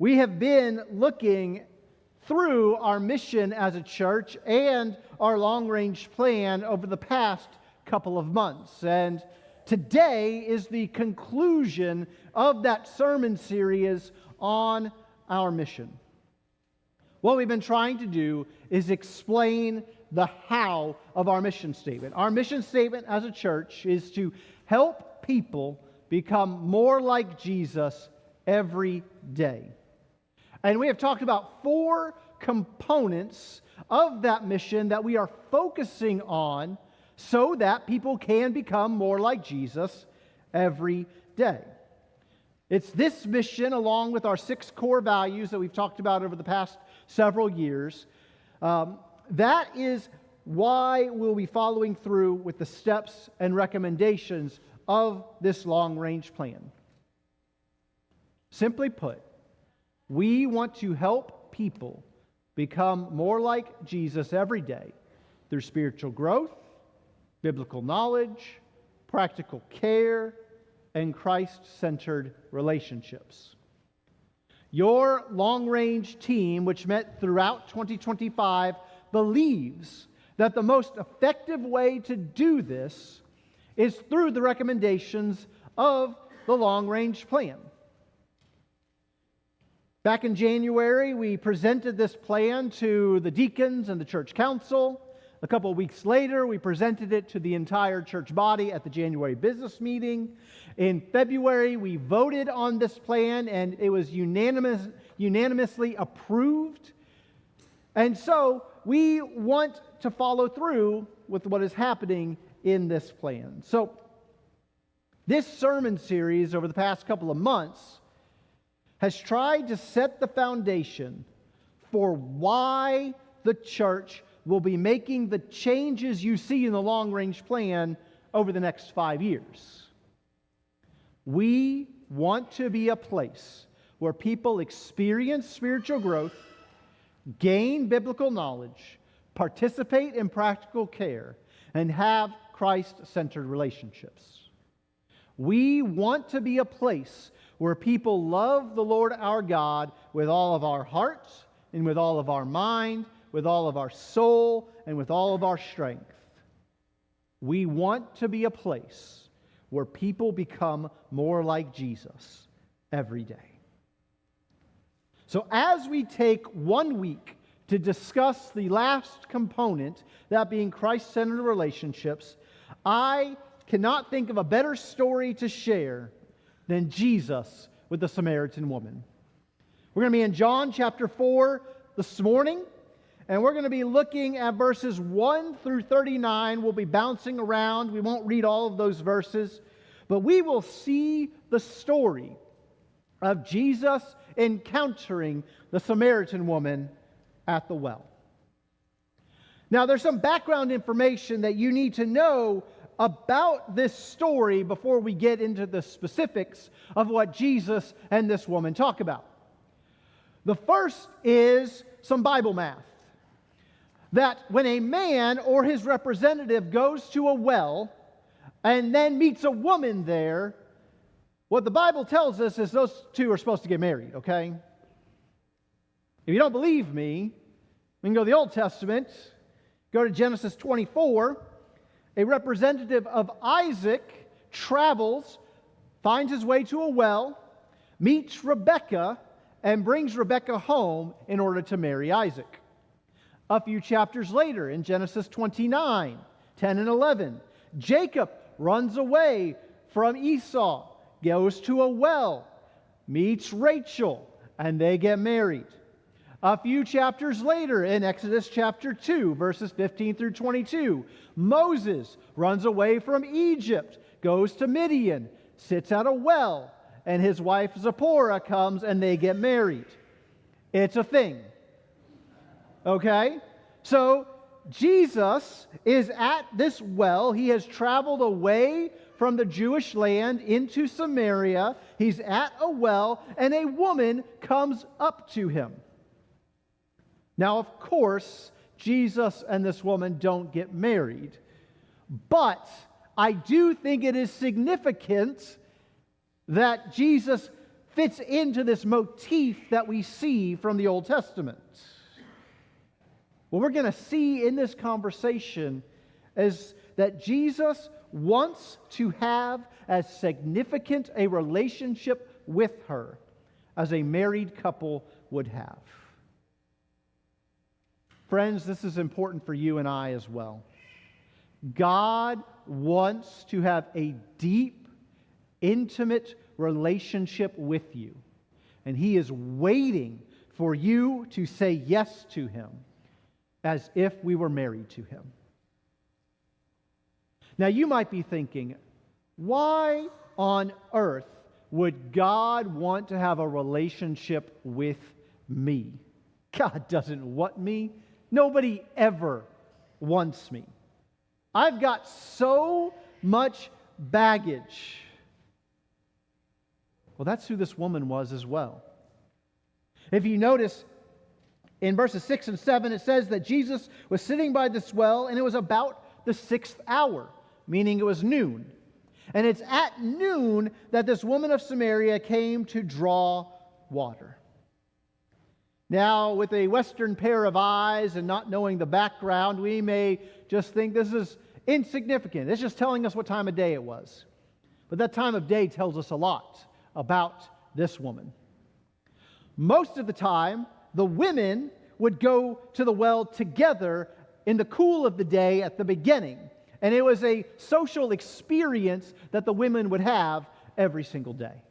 We have been looking through our mission as a church and our long-range plan over the past couple of months. And today is the conclusion of that sermon series on our mission. What we've been trying to do is explain the how of our mission statement. Our mission statement as a church is to help people become more like Jesus every day. And we have talked about 4 components of that mission that we are focusing on so that people can become more like Jesus every day. It's this mission, along with our 6 core values that we've talked about over the past several years, that is why we'll be following through with the steps and recommendations of this long-range plan. Simply put, we want to help people become more like Jesus every day through spiritual growth, biblical knowledge, practical care, and Christ-centered relationships. Your long-range team, which met throughout 2025, believes that the most effective way to do this is through the recommendations of the long-range plan. Back in January, we presented this plan to the deacons and the church council. A couple of weeks later, we presented it to the entire church body at the January business meeting. In February, we voted on this plan, and it was unanimously approved. And so we want to follow through with what is happening in this plan. So this sermon series over the past couple of months has tried to set the foundation for why the church will be making the changes you see in the long-range plan over the next 5 years. We want to be a place where people experience spiritual growth, gain biblical knowledge, participate in practical care, and have Christ-centered relationships. We want to be a place where people love the Lord our God with all of our heart and with all of our mind, with all of our soul, and with all of our strength. We want to be a place where people become more like Jesus every day. So as we take 1 week to discuss the last component, that being Christ-centered relationships, I cannot think of a better story to share than Jesus with the Samaritan woman. We're going to be in John chapter 4 this morning, and we're going to be looking at verses 1 through 39. We'll be bouncing around. We won't read all of those verses, but we will see the story of Jesus encountering the Samaritan woman at the well. Now, there's some background information that you need to know about this story before we get into the specifics of what Jesus and this woman talk about. The first is some Bible math. That when a man or his representative goes to a well and then meets a woman there, what the Bible tells us is those two are supposed to get married, okay? If you don't believe me, we can go to the Old Testament, go to Genesis 24. A representative of Isaac travels, finds his way to a well, meets Rebekah, and brings Rebekah home in order to marry Isaac. A few chapters later, in Genesis 29, 10 and 11, Jacob runs away from Esau, goes to a well, meets Rachel, and they get married. A few chapters later, in Exodus chapter 2, verses 15 through 22, Moses runs away from Egypt, goes to Midian, sits at a well, and his wife Zipporah comes and they get married. It's a thing. Okay? So, Jesus is at this well. He has traveled away from the Jewish land into Samaria. He's at a well, and a woman comes up to him. Now, of course, Jesus and this woman don't get married. But I do think it is significant that Jesus fits into this motif that we see from the Old Testament. What we're going to see in this conversation is that Jesus wants to have as significant a relationship with her as a married couple would have. Friends, this is important for you and I as well. God wants to have a deep, intimate relationship with you. And He is waiting for you to say yes to Him as if we were married to Him. Now you might be thinking, why on earth would God want to have a relationship with me? God doesn't want me. Nobody ever wants me. I've got so much baggage. Well, that's who this woman was as well. If you notice, in verses 6 and 7, it says that Jesus was sitting by this well, and it was about the 6th hour, meaning it was noon. And it's at noon that this woman of Samaria came to draw water. Now, with a Western pair of eyes and not knowing the background, we may just think this is insignificant. It's just telling us what time of day it was. But that time of day tells us a lot about this woman. Most of the time, the women would go to the well together in the cool of the day at the beginning. And it was a social experience that the women would have every single day.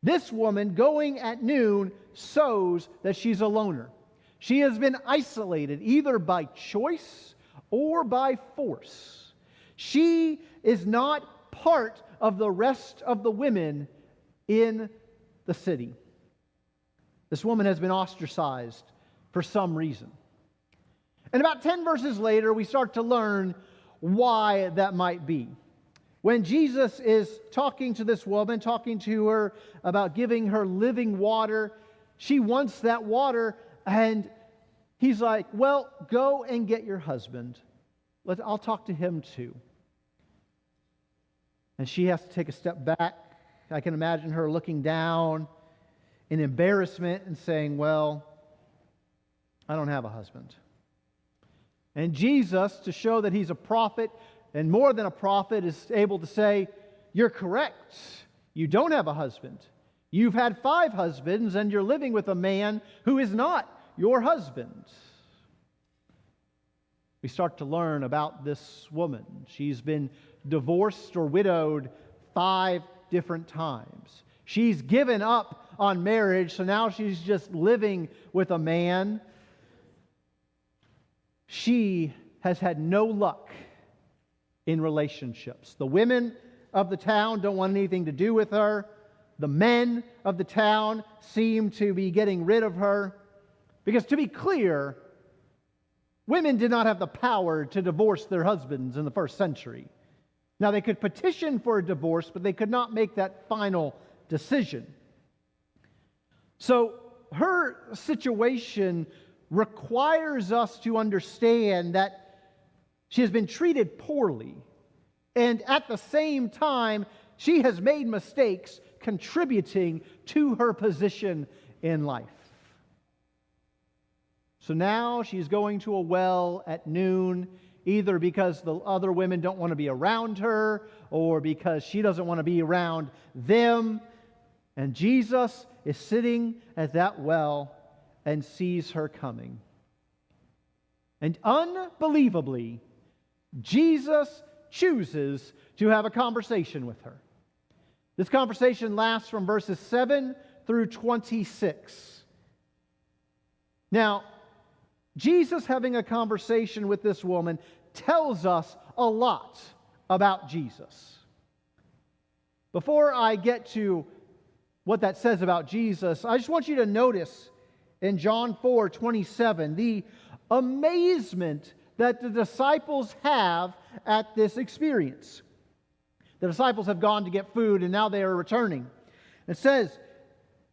This woman going at noon shows that she's a loner. She has been isolated either by choice or by force. She is not part of the rest of the women in the city. This woman has been ostracized for some reason. And about 10 verses later, we start to learn why that might be. When Jesus is talking to this woman, talking to her about giving her living water, she wants that water, and He's like, well, go and get your husband. I'll talk to him too. And she has to take a step back. I can imagine her looking down in embarrassment and saying, well, I don't have a husband. And Jesus, to show that He's a prophet, and more than a prophet, is able to say, you're correct. You don't have a husband. You've had 5 husbands, and you're living with a man who is not your husband. We start to learn about this woman. She's been divorced or widowed 5 different times. She's given up on marriage, so now she's just living with a man. She has had no luck in relationships. The women of the town don't want anything to do with her. The men of the town seem to be getting rid of her. Because to be clear, women did not have the power to divorce their husbands in the first century. Now, they could petition for a divorce, but they could not make that final decision. So her situation requires us to understand that she has been treated poorly, and at the same time, she has made mistakes contributing to her position in life. So now she's going to a well at noon, either because the other women don't want to be around her, or because she doesn't want to be around them. And Jesus is sitting at that well and sees her coming. And unbelievably, Jesus chooses to have a conversation with her. This conversation lasts from verses 7 through 26. Now, Jesus having a conversation with this woman tells us a lot about Jesus. Before I get to what that says about Jesus, I just want you to notice in John 4:27 the amazement that the disciples have at this experience. The disciples have gone to get food, and now they are returning. It says,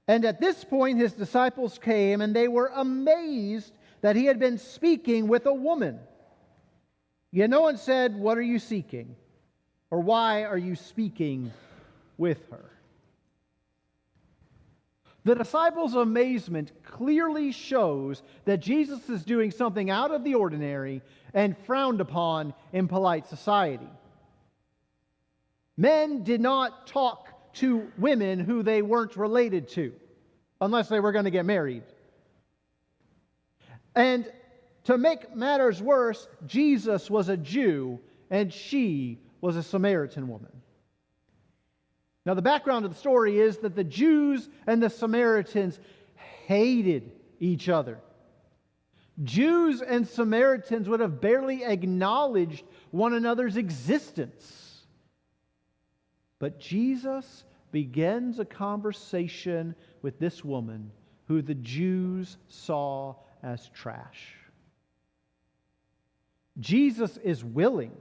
and at this point his disciples came, and they were amazed that he had been speaking with a woman. Yet no one said, what are you seeking? Or why are you speaking with her? The disciples' amazement clearly shows that Jesus is doing something out of the ordinary and frowned upon in polite society. Men did not talk to women who they weren't related to, unless they were going to get married. And to make matters worse, Jesus was a Jew and she was a Samaritan woman. Now, the background of the story is that the Jews and the Samaritans hated each other. Jews and Samaritans would have barely acknowledged one another's existence. But Jesus begins a conversation with this woman who the Jews saw as trash. Jesus is willing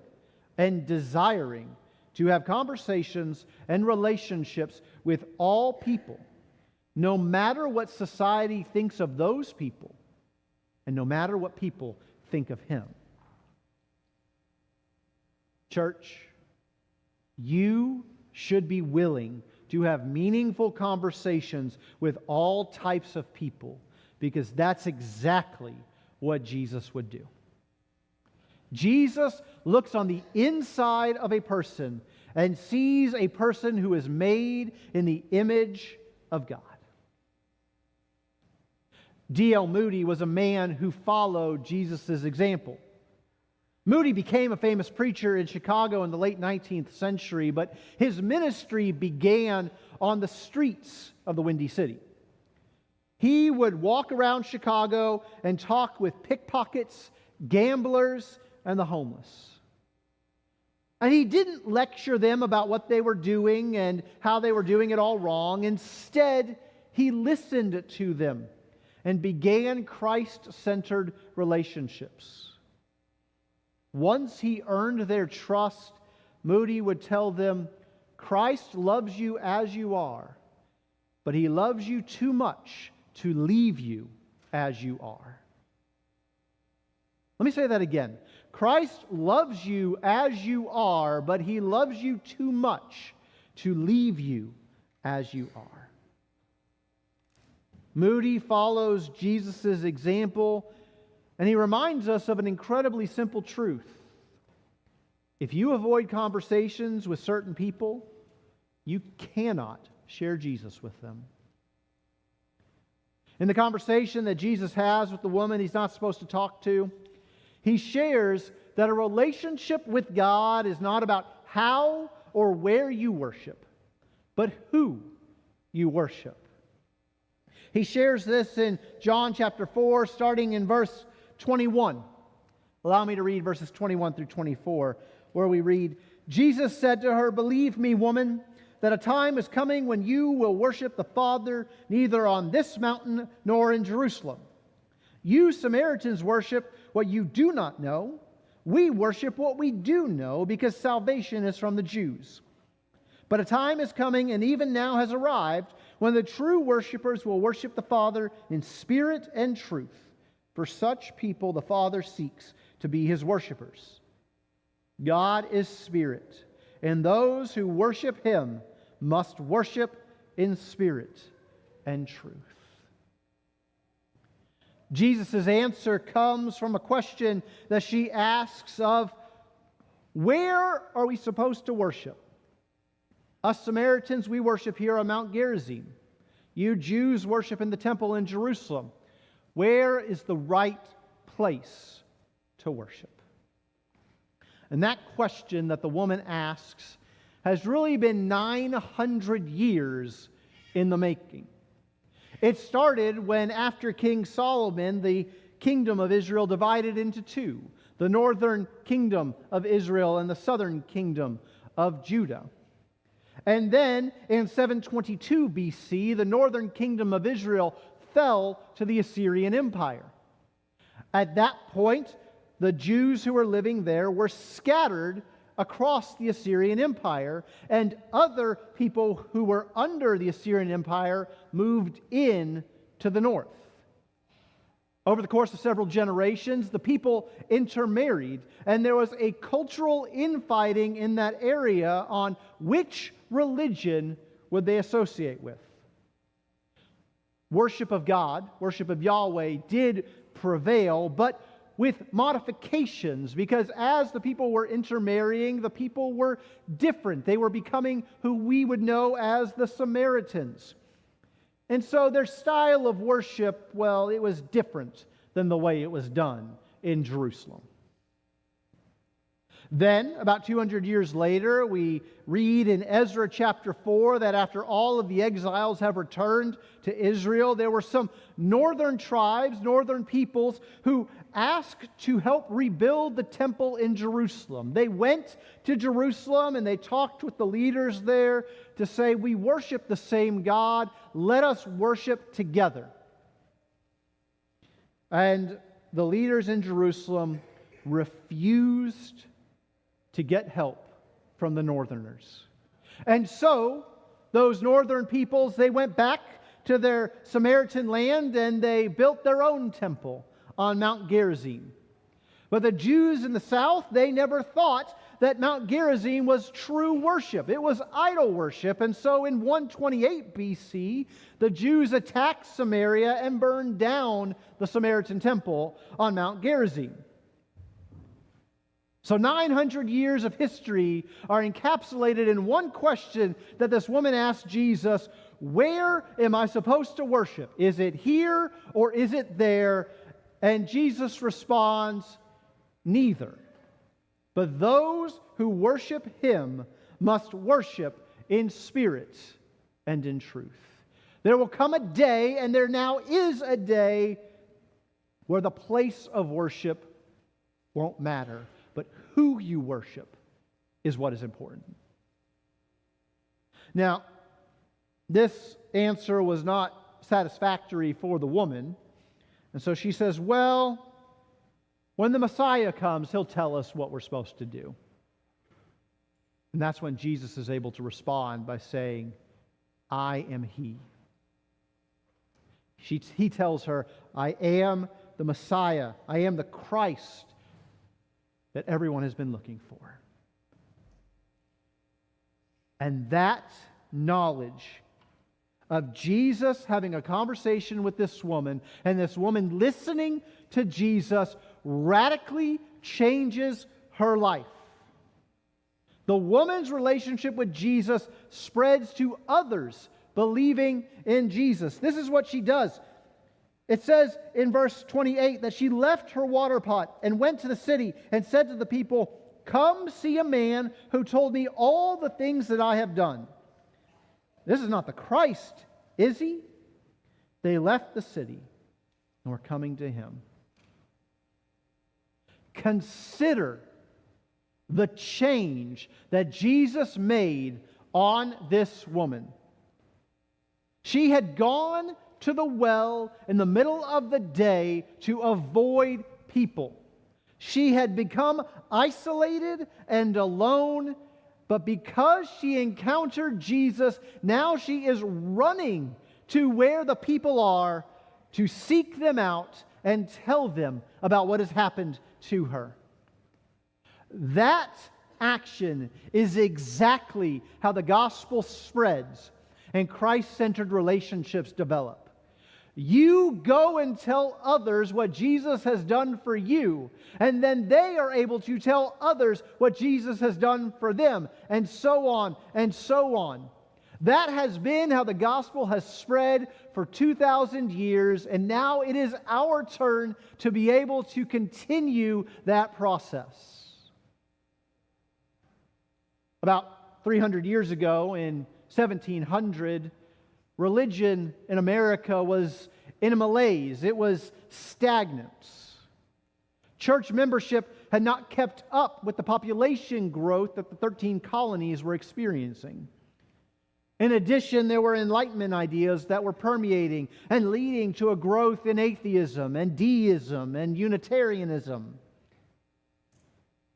and desiring to have conversations and relationships with all people, no matter what society thinks of those people, and no matter what people think of Him. Church, you should be willing to have meaningful conversations with all types of people, because that's exactly what Jesus would do. Jesus looks on the inside of a person and sees a person who is made in the image of God. D.L. Moody was a man who followed Jesus' example. Moody became a famous preacher in Chicago in the late 19th century, but his ministry began on the streets of the Windy City. He would walk around Chicago and talk with pickpockets, gamblers, and the homeless. And he didn't lecture them about what they were doing and how they were doing it all wrong. Instead, he listened to them and began Christ-centered relationships. Once he earned their trust, Moody would tell them, Christ loves you as you are, but He loves you too much to leave you as you are. Let me say that again. Christ loves you as you are, but He loves you too much to leave you as you are. Moody follows Jesus' example, and he reminds us of an incredibly simple truth. If you avoid conversations with certain people, you cannot share Jesus with them. In the conversation that Jesus has with the woman He's not supposed to talk to, He shares that a relationship with God is not about how or where you worship, but who you worship. He shares this in John chapter 4, starting in verse 21. Allow me to read verses 21 through 24, where we read, Jesus said to her, "Believe me, woman, that a time is coming when you will worship the Father neither on this mountain nor in Jerusalem. You Samaritans worship what you do not know. We worship what we do know, because salvation is from the Jews. But a time is coming, and even now has arrived, when the true worshipers will worship the Father in spirit and truth. For such people the Father seeks to be His worshipers. God is spirit, and those who worship Him must worship in spirit and truth." Jesus' answer comes from a question that she asks of, where are we supposed to worship? Us Samaritans, we worship here on Mount Gerizim. You Jews worship in the temple in Jerusalem. Where is the right place to worship? And that question that the woman asks has really been 900 years in the making. It started when, after King Solomon, the kingdom of Israel divided into two: the northern kingdom of Israel and the southern kingdom of Judah. And then in 722 BC, the northern kingdom of Israel fell to the Assyrian Empire. At that point, the Jews who were living there were scattered across the Assyrian Empire, and other people who were under the Assyrian Empire moved in to the north. Over the course of several generations, the people intermarried, and there was a cultural infighting in that area on which religion would they associate with. worship of God, worship of Yahweh, did prevail, but with modifications, because as the people were intermarrying, the people were different. They were becoming who we would know as the Samaritans. And so their style of worship, well, it was different than the way it was done in Jerusalem. Then, about 200 years later, we read in Ezra chapter 4 that after all of the exiles have returned to Israel, there were some northern tribes, northern peoples, who asked to help rebuild the temple in Jerusalem. They went to Jerusalem and they talked with the leaders there to say, we worship the same God, let us worship together. And the leaders in Jerusalem refused to get help from the northerners. And so, those northern peoples, they went back to their Samaritan land and they built their own temple on Mount Gerizim. But the Jews in the south, they never thought that Mount Gerizim was true worship. It was idol worship. And so in 128 BC, the Jews attacked Samaria and burned down the Samaritan temple on Mount Gerizim. So 900 years of history are encapsulated in one question that this woman asked Jesus, where am I supposed to worship? Is it here or is it there? And Jesus responds, neither. But those who worship Him must worship in spirit and in truth. There will come a day, and there now is a day, where the place of worship won't matter, but who you worship is what is important. Now, this answer was not satisfactory for the woman, and so she says, well, when the Messiah comes, He'll tell us what we're supposed to do. And that's when Jesus is able to respond by saying, I am He. He tells her, I am the Messiah. I am the Christ that everyone has been looking for. And that knowledge of Jesus having a conversation with this woman, and this woman listening to Jesus, radically changes her life. The woman's relationship with Jesus spreads to others believing in Jesus. This is what she does. It says in verse 28 that she left her water pot and went to the city and said to the people, come see a man who told me all the things that I have done. This is not the Christ, is He? They left the city and were coming to Him. Consider the change that Jesus made on this woman. She had gone to the well in the middle of the day to avoid people. She had become isolated and alone, but because she encountered Jesus, now she is running to where the people are to seek them out and tell them about what has happened to her. That action is exactly how the gospel spreads and Christ-centered relationships develop. You go and tell others what Jesus has done for you, and then they are able to tell others what Jesus has done for them, and so on and so on. That has been how the gospel has spread for 2,000 years, and now it is our turn to be able to continue that process. About 300 years ago, in 1700, religion in America was in a malaise. It was stagnant. Church membership had not kept up with the population growth that the 13 colonies were experiencing. In addition, there were Enlightenment ideas that were permeating and leading to a growth in atheism and deism and Unitarianism.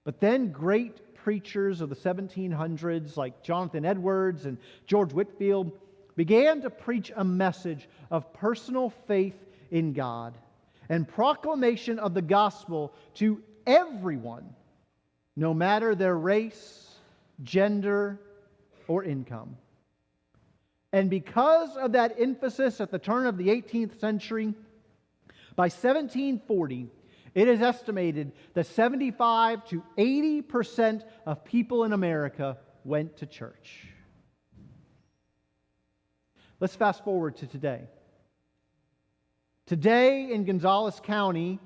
But then great preachers of the 1700s like Jonathan Edwards and George Whitefield began to preach a message of personal faith in God and proclamation of the gospel to everyone, no matter their race, gender, or income. And because of that emphasis at the turn of the 18th century, by 1740, it is estimated that 75 to 80% of people in America went to church. Let's fast forward to today. Today in Gonzales County,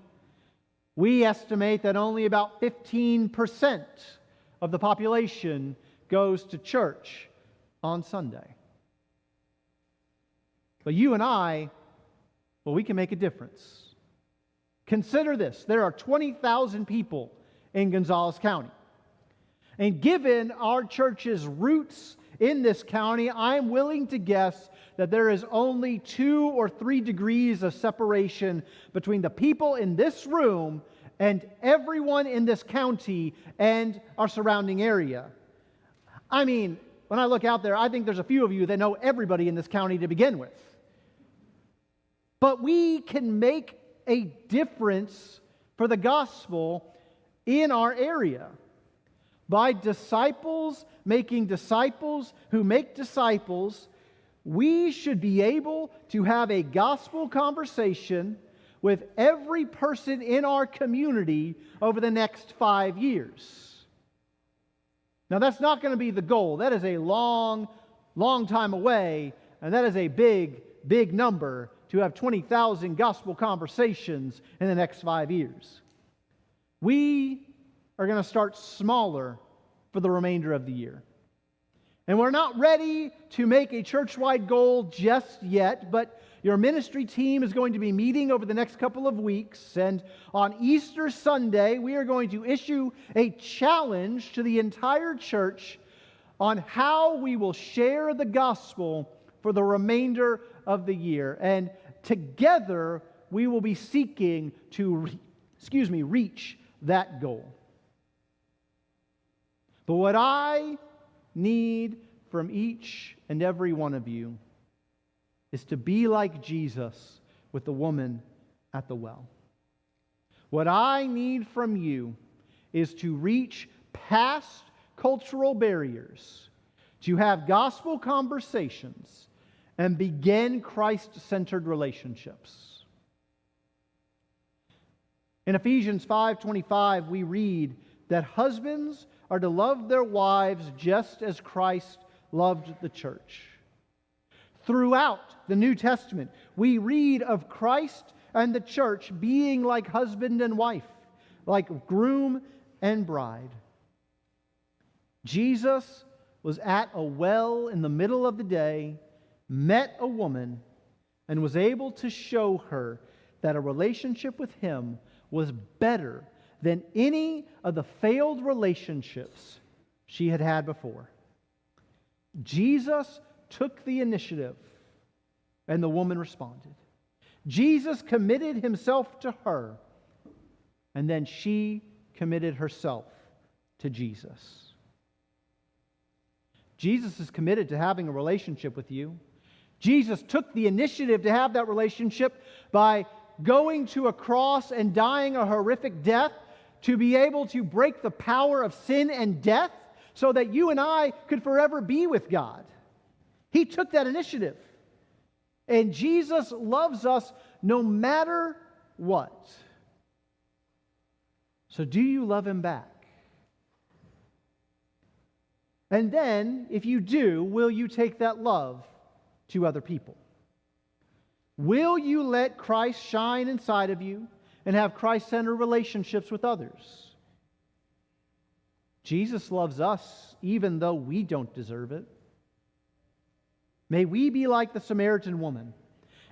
we estimate that only about 15% of the population goes to church on Sunday. But you and I, well, we can make a difference. Consider this. There are 20,000 people in Gonzales County. And given our church's roots in this county, I'm willing to guess that there is only 2 or 3 degrees of separation between the people in this room and everyone in this county and our surrounding area. I mean, when I look out there, I think there's a few of you that know everybody in this county to begin with. But we can make a difference for the gospel in our area by disciples making disciples who make disciples. We should be able to have a gospel conversation with every person in our community over the next 5 years. Now, that's not going to be the goal. That is a long, long time away, and that is a big, big number to have 20,000 gospel conversations in the next 5 years. We are going to start smaller for the remainder of the year. And we're not ready to make a church-wide goal just yet, but your ministry team is going to be meeting over the next couple of weeks, and on Easter Sunday, we are going to issue a challenge to the entire church on how we will share the gospel for the remainder of the year. And together, we will be seeking to reach that goal. But what I need from each and every one of you is to be like Jesus with the woman at the well. What I need from you is to reach past cultural barriers, to have gospel conversations, and begin Christ-centered relationships. In Ephesians 5:25, we read that husbands are to love their wives just as Christ loved the church. Throughout the New Testament, we read of Christ and the church being like husband and wife, like groom and bride. Jesus was at a well in the middle of the day, met a woman, and was able to show her that a relationship with him was better than any of the failed relationships she had had before. Jesus took the initiative, and the woman responded. Jesus committed himself to her, and then she committed herself to Jesus. Jesus is committed to having a relationship with you. Jesus took the initiative to have that relationship by going to a cross and dying a horrific death to be able to break the power of sin and death so that you and I could forever be with God. He took that initiative. And Jesus loves us no matter what. So do you love him back? And then, if you do, will you take that love to other people? Will you let Christ shine inside of you and have Christ-centered relationships with others? Jesus loves us even though we don't deserve it. May we be like the Samaritan woman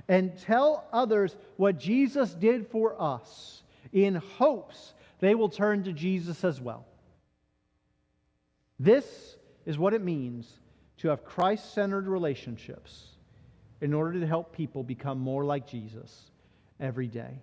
and tell others what Jesus did for us in hopes they will turn to Jesus as well. This is what it means to have Christ-centered relationships in order to help people become more like Jesus every day.